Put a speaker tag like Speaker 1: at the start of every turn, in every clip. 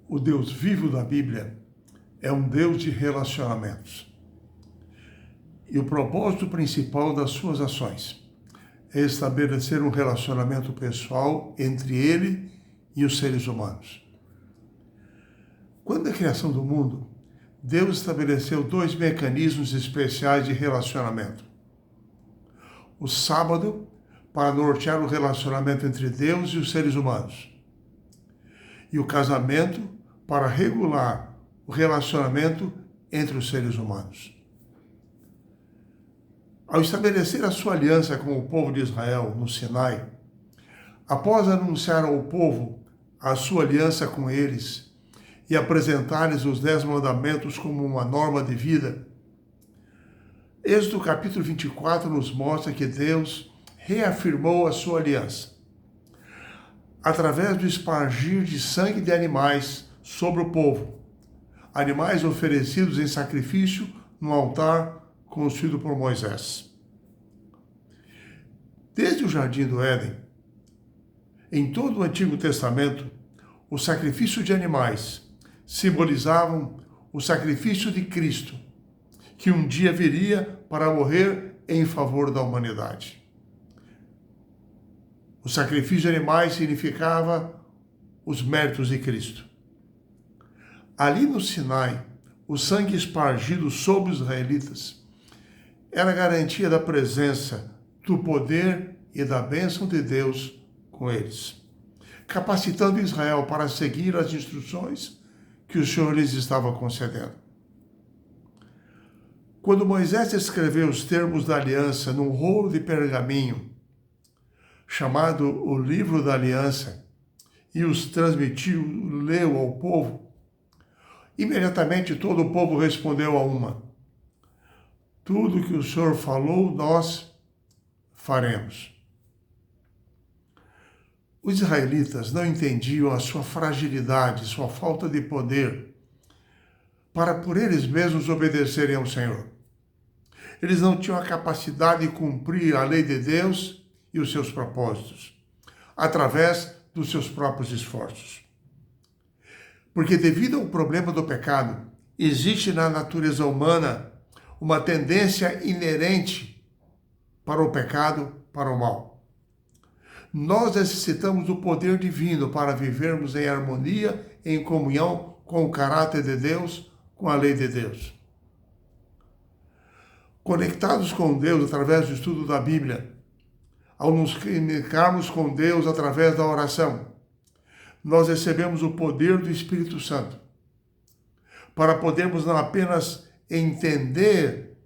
Speaker 1: O Deus vivo da Bíblia é um Deus de relacionamentos. E o propósito principal das suas ações é estabelecer um relacionamento pessoal entre ele e os seres humanos. Quando a criação do mundo, Deus estabeleceu dois mecanismos especiais de relacionamento. O sábado, para nortear o relacionamento entre Deus e os seres humanos. E o casamento, para regular o relacionamento entre os seres humanos. Ao estabelecer a sua aliança com o povo de Israel no Sinai, após anunciar ao povo a sua aliança com eles e apresentar-lhes os 10 mandamentos como uma norma de vida, Êxodo capítulo 24 nos mostra que Deus reafirmou a sua aliança através do espargir de sangue de animais sobre o povo, animais oferecidos em sacrifício no altar construído por Moisés. Desde o Jardim do Éden, em todo o Antigo Testamento, o sacrifício de animais simbolizavam o sacrifício de Cristo, que um dia viria para morrer em favor da humanidade. O sacrifício de animais significava os méritos de Cristo. Ali no Sinai, o sangue espargido sobre os israelitas era a garantia da presença, do poder e da bênção de Deus com eles, capacitando Israel para seguir as instruções que o Senhor lhes estava concedendo. Quando Moisés escreveu os termos da aliança num rolo de pergaminho, chamado o Livro da Aliança, e os transmitiu, leu ao povo, imediatamente todo o povo respondeu a uma: tudo que o Senhor falou, nós faremos. Os israelitas não entendiam a sua fragilidade, sua falta de poder, para por eles mesmos obedecerem ao Senhor. Eles não tinham a capacidade de cumprir a lei de Deus e os seus propósitos, através dos seus próprios esforços. Porque devido ao problema do pecado, existe na natureza humana uma tendência inerente para o pecado, para o mal. Nós necessitamos do poder divino para vivermos em harmonia, em comunhão com o caráter de Deus, com a lei de Deus. Conectados com Deus através do estudo da Bíblia, ao nos comunicarmos com Deus através da oração, nós recebemos o poder do Espírito Santo para podermos não apenas entender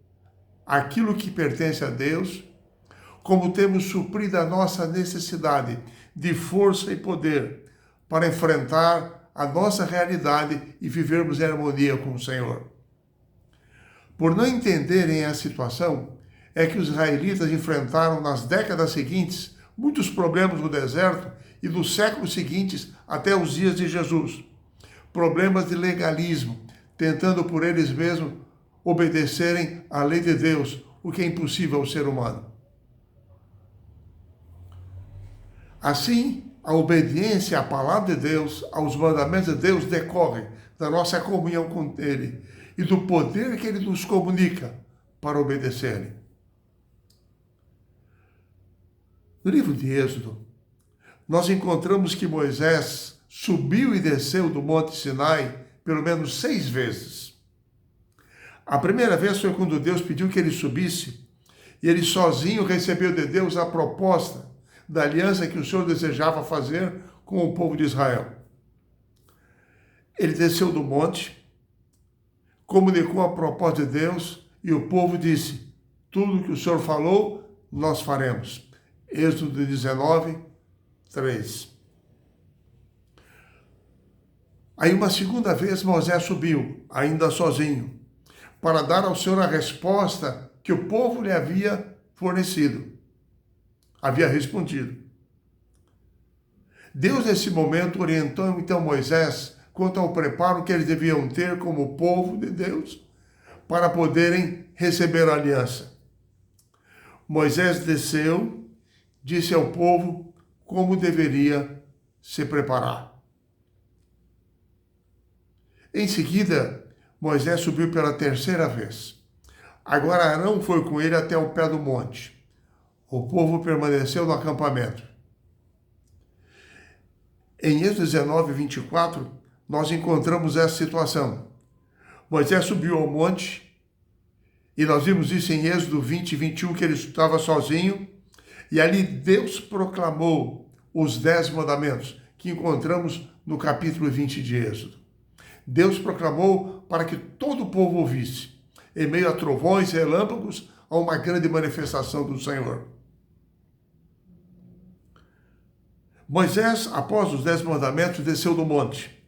Speaker 1: aquilo que pertence a Deus, como temos suprido a nossa necessidade de força e poder para enfrentar a nossa realidade e vivermos em harmonia com o Senhor. Por não entenderem a situação, é que os israelitas enfrentaram nas décadas seguintes muitos problemas no deserto e nos séculos seguintes até os dias de Jesus. Problemas de legalismo, tentando por eles mesmos obedecerem à lei de Deus, o que é impossível ao ser humano. Assim, a obediência à palavra de Deus, aos mandamentos de Deus, decorre da nossa comunhão com Ele e do poder que Ele nos comunica para obedecerem. No livro de Êxodo, nós encontramos que Moisés subiu e desceu do Monte Sinai pelo menos 6 vezes. A primeira vez foi quando Deus pediu que ele subisse e ele sozinho recebeu de Deus a proposta da aliança que o Senhor desejava fazer com o povo de Israel. Ele desceu do monte, comunicou a proposta de Deus e o povo disse: tudo que o Senhor falou, nós faremos. Êxodo 19, 3. Aí uma segunda vez Moisés subiu, ainda sozinho, para dar ao Senhor a resposta que o povo lhe havia fornecido, havia respondido. Deus, nesse momento, orientou então Moisés quanto ao preparo que eles deviam ter como povo de Deus para poderem receber a aliança. Moisés desceu, disse ao povo como deveria se preparar. Em seguida, Moisés subiu pela terceira vez. Agora Arão foi com ele até o pé do monte. O povo permaneceu no acampamento. Em Êxodo 19, 24, nós encontramos essa situação. Moisés subiu ao monte, e nós vimos isso em Êxodo 20 e 21, que ele estava sozinho, e ali Deus proclamou os 10 mandamentos, que encontramos no capítulo 20 de Êxodo. Deus proclamou para que todo o povo ouvisse, em meio a trovões e relâmpagos, a uma grande manifestação do Senhor. Moisés, após os 10 mandamentos, desceu do monte.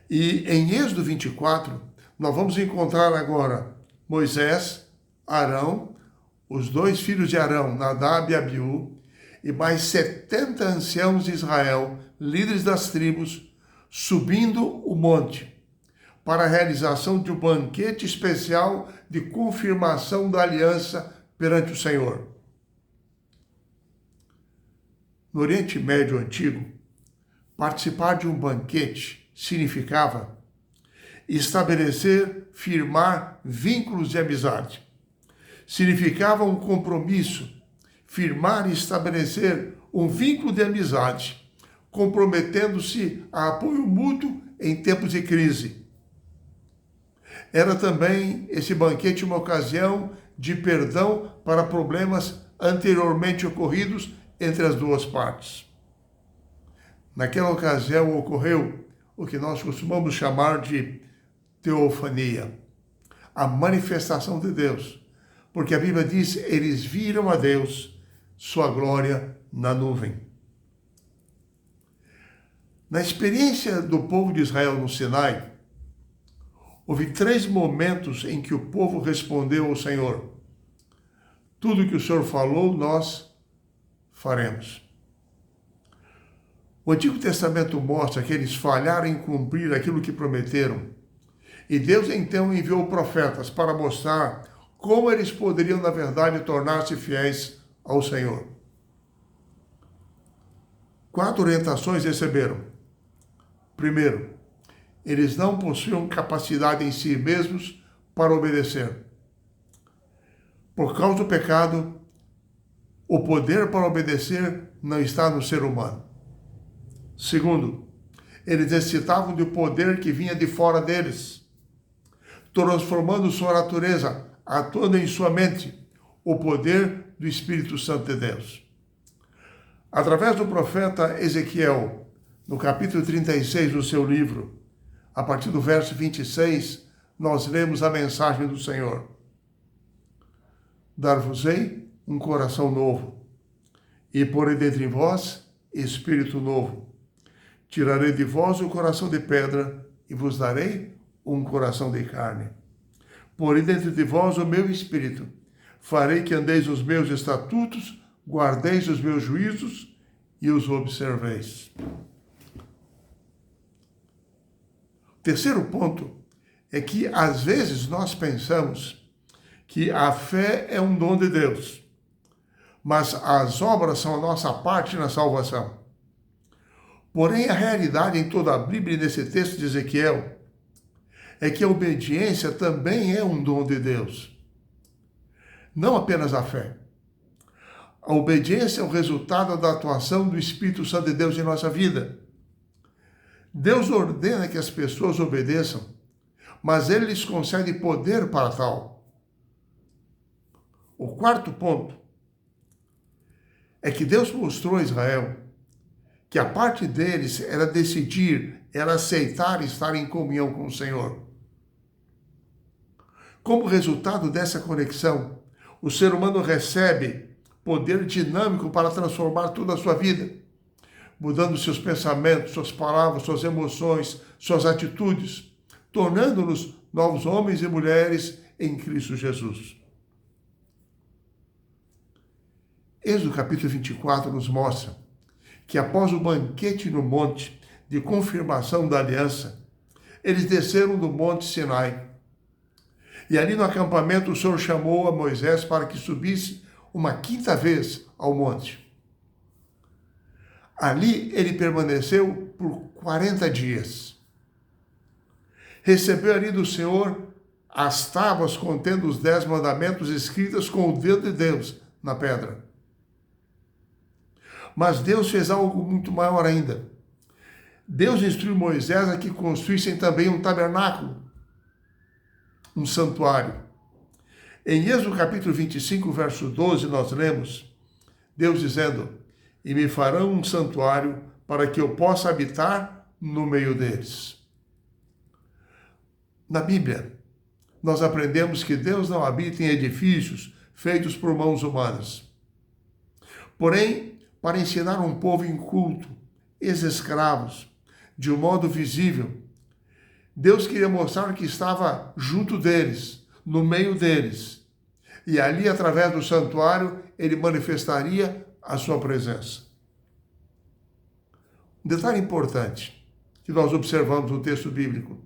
Speaker 1: E em Êxodo 24, nós vamos encontrar agora Moisés, Arão, os 2 filhos de Arão, Nadab e Abiú, e mais 70 anciãos de Israel, líderes das tribos, subindo o monte para a realização de um banquete especial de confirmação da aliança perante o Senhor. No Oriente Médio Antigo, participar de um banquete significava estabelecer, firmar vínculos de amizade. Significava um compromisso, firmar e estabelecer um vínculo de amizade, comprometendo-se a apoio mútuo em tempos de crise. Era também esse banquete uma ocasião de perdão para problemas anteriormente ocorridos entre as duas partes. Naquela ocasião ocorreu o que nós costumamos chamar de teofania, a manifestação de Deus, porque a Bíblia diz: eles viram a Deus, sua glória na nuvem. Na experiência do povo de Israel no Sinai, houve 3 momentos em que o povo respondeu ao Senhor: tudo que o Senhor falou, nós faremos. O Antigo Testamento mostra que eles falharam em cumprir aquilo que prometeram. E Deus então enviou profetas para mostrar como eles poderiam, na verdade, tornar-se fiéis ao Senhor. 4 orientações receberam. Primeiro, eles não possuíam capacidade em si mesmos para obedecer. Por causa do pecado, o poder para obedecer não está no ser humano. Segundo, eles necessitavam do poder que vinha de fora deles, transformando sua natureza, atuando em sua mente, o poder do Espírito Santo de Deus. Através do profeta Ezequiel, no capítulo 36 do seu livro, a partir do verso 26, nós lemos a mensagem do Senhor. Dar-vos-ei um coração novo, e porei dentre vós espírito novo. Tirarei de vós o coração de pedra, e vos darei um coração de carne. Porei dentro de vós o meu espírito. Farei que andeis os meus estatutos, guardeis os meus juízos e os observeis. O terceiro ponto é que, às vezes, nós pensamos que a fé é um dom de Deus, mas as obras são a nossa parte na salvação. Porém, a realidade em toda a Bíblia, nesse texto de Ezequiel, é que a obediência também é um dom de Deus. Não apenas a fé. A obediência é o resultado da atuação do Espírito Santo de Deus em nossa vida. Deus ordena que as pessoas obedeçam, mas Ele lhes concede poder para tal. O quarto ponto é que Deus mostrou a Israel que a parte deles era decidir, era aceitar estar em comunhão com o Senhor. Como resultado dessa conexão, o ser humano recebe poder dinâmico para transformar toda a sua vida, mudando seus pensamentos, suas palavras, suas emoções, suas atitudes, tornando-nos novos homens e mulheres em Cristo Jesus. Êxodo capítulo 24 nos mostra que após o banquete no monte de confirmação da aliança, eles desceram do monte Sinai. E ali no acampamento o Senhor chamou a Moisés para que subisse uma 5ª vez ao monte. Ali ele permaneceu por 40 dias. recebeu ali do Senhor as tábuas contendo os 10 mandamentos escritas com o dedo de Deus na pedra. Mas Deus fez algo muito maior ainda. Deus instruiu Moisés a que construíssem também um tabernáculo, um santuário. Em Êxodo capítulo 25, verso 12, nós lemos Deus dizendo: e me farão um santuário para que eu possa habitar no meio deles. Na Bíblia, nós aprendemos que Deus não habita em edifícios feitos por mãos humanas. Porém, para ensinar um povo inculto, ex-escravos, de um modo visível, Deus queria mostrar que estava junto deles, no meio deles. E ali, através do santuário, ele manifestaria a sua presença. Um detalhe importante que nós observamos no texto bíblico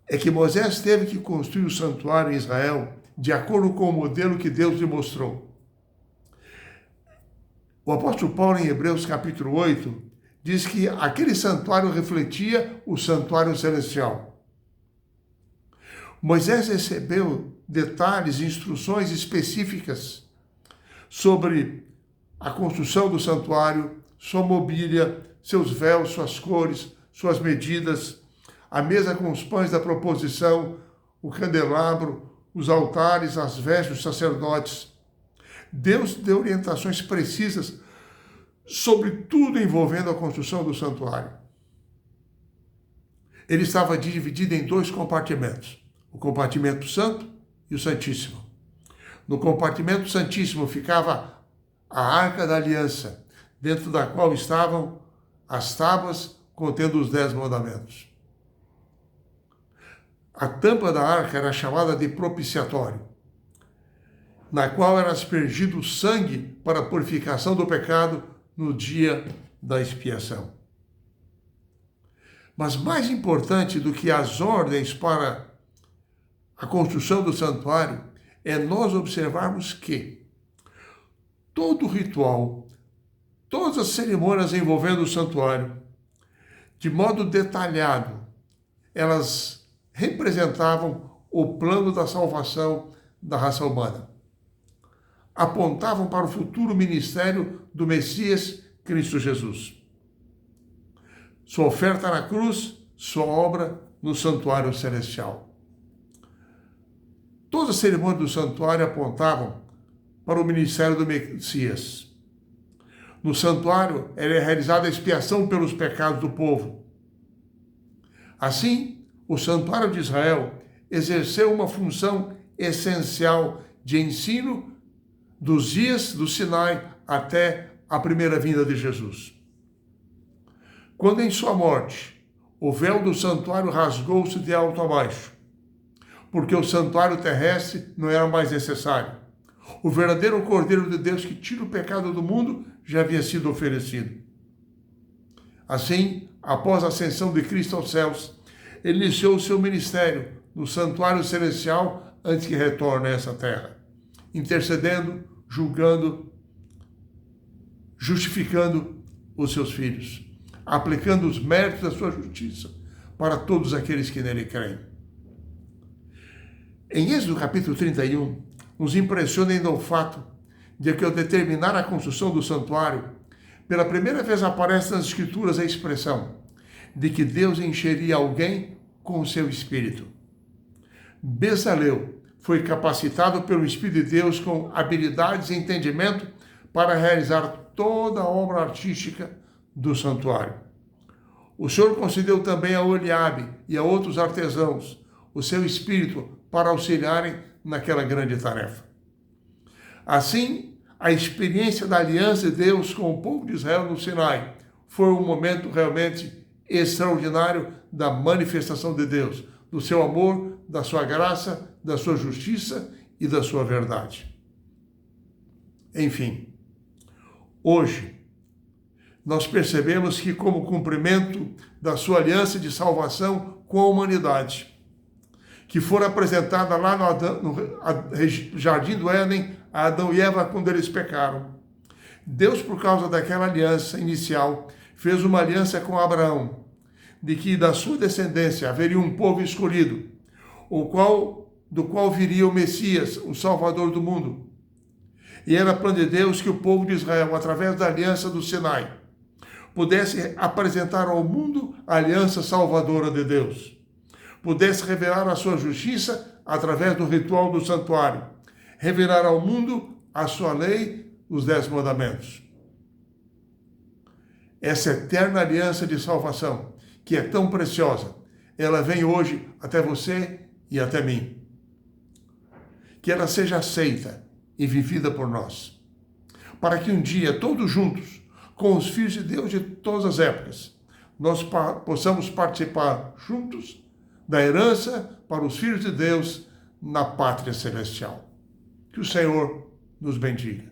Speaker 1: é que Moisés teve que construir o santuário em Israel de acordo com o modelo que Deus lhe mostrou. O apóstolo Paulo, em Hebreus capítulo 8, diz que aquele santuário refletia o santuário celestial. Moisés recebeu detalhes e instruções específicas sobre a construção do santuário, sua mobília, seus véus, suas cores, suas medidas, a mesa com os pães da proposição, o candelabro, os altares, as vestes dos sacerdotes. Deus deu orientações precisas sobre tudo envolvendo a construção do santuário. Ele estava dividido em 2 compartimentos, o compartimento santo e o santíssimo. No compartimento santíssimo ficava a Arca da Aliança, dentro da qual estavam as tábuas contendo os 10 mandamentos. A tampa da arca era chamada de propiciatório, na qual era aspergido o sangue para a purificação do pecado no dia da expiação. Mas mais importante do que as ordens para a construção do santuário é nós observarmos que todo o ritual, todas as cerimônias envolvendo o santuário, de modo detalhado, elas representavam o plano da salvação da raça humana. Apontavam para o futuro ministério do Messias Cristo Jesus. Sua oferta na cruz, sua obra no santuário celestial. Todas as cerimônias do santuário apontavam para o ministério do Messias. No santuário era realizada a expiação pelos pecados do povo. Assim, o santuário de Israel exerceu uma função essencial de ensino dos dias do Sinai até a primeira vinda de Jesus. Quando em sua morte, o véu do santuário rasgou-se de alto a baixo, porque o santuário terrestre não era mais necessário. O verdadeiro Cordeiro de Deus que tira o pecado do mundo já havia sido oferecido. Assim, após a ascensão de Cristo aos céus, ele iniciou o seu ministério no santuário celestial antes que retorne a essa terra, intercedendo, julgando, justificando os seus filhos, aplicando os méritos da sua justiça para todos aqueles que nele creem. Em Êxodo capítulo 31, nos impressiona ainda o fato de que ao determinar a construção do santuário, pela primeira vez aparece nas Escrituras a expressão de que Deus encheria alguém com o seu Espírito. Bezalel foi capacitado pelo Espírito de Deus com habilidades e entendimento para realizar toda a obra artística do santuário. O Senhor concedeu também a Oliabe e a outros artesãos o seu Espírito para auxiliarem naquela grande tarefa. Assim, a experiência da aliança de Deus com o povo de Israel no Sinai foi um momento realmente extraordinário da manifestação de Deus, do seu amor, da sua graça, da sua justiça e da sua verdade. Enfim, hoje, nós percebemos que, como cumprimento da sua aliança de salvação com a humanidade, que foi apresentada lá no Jardim do Éden, a Adão e Eva quando eles pecaram, Deus, por causa daquela aliança inicial, fez uma aliança com Abraão, de que da sua descendência haveria um povo escolhido, do qual viria o Messias, o Salvador do mundo. E era plano de Deus que o povo de Israel, através da aliança do Sinai, pudesse apresentar ao mundo a aliança salvadora de Deus, pudesse revelar a sua justiça através do ritual do santuário, revelar ao mundo a sua lei, os 10 mandamentos. Essa eterna aliança de salvação, que é tão preciosa, ela vem hoje até você e até mim. Que ela seja aceita e vivida por nós, para que um dia, todos juntos, com os filhos de Deus de todas as épocas, nós possamos participar juntos da herança para os filhos de Deus na pátria celestial. Que o Senhor nos bendiga.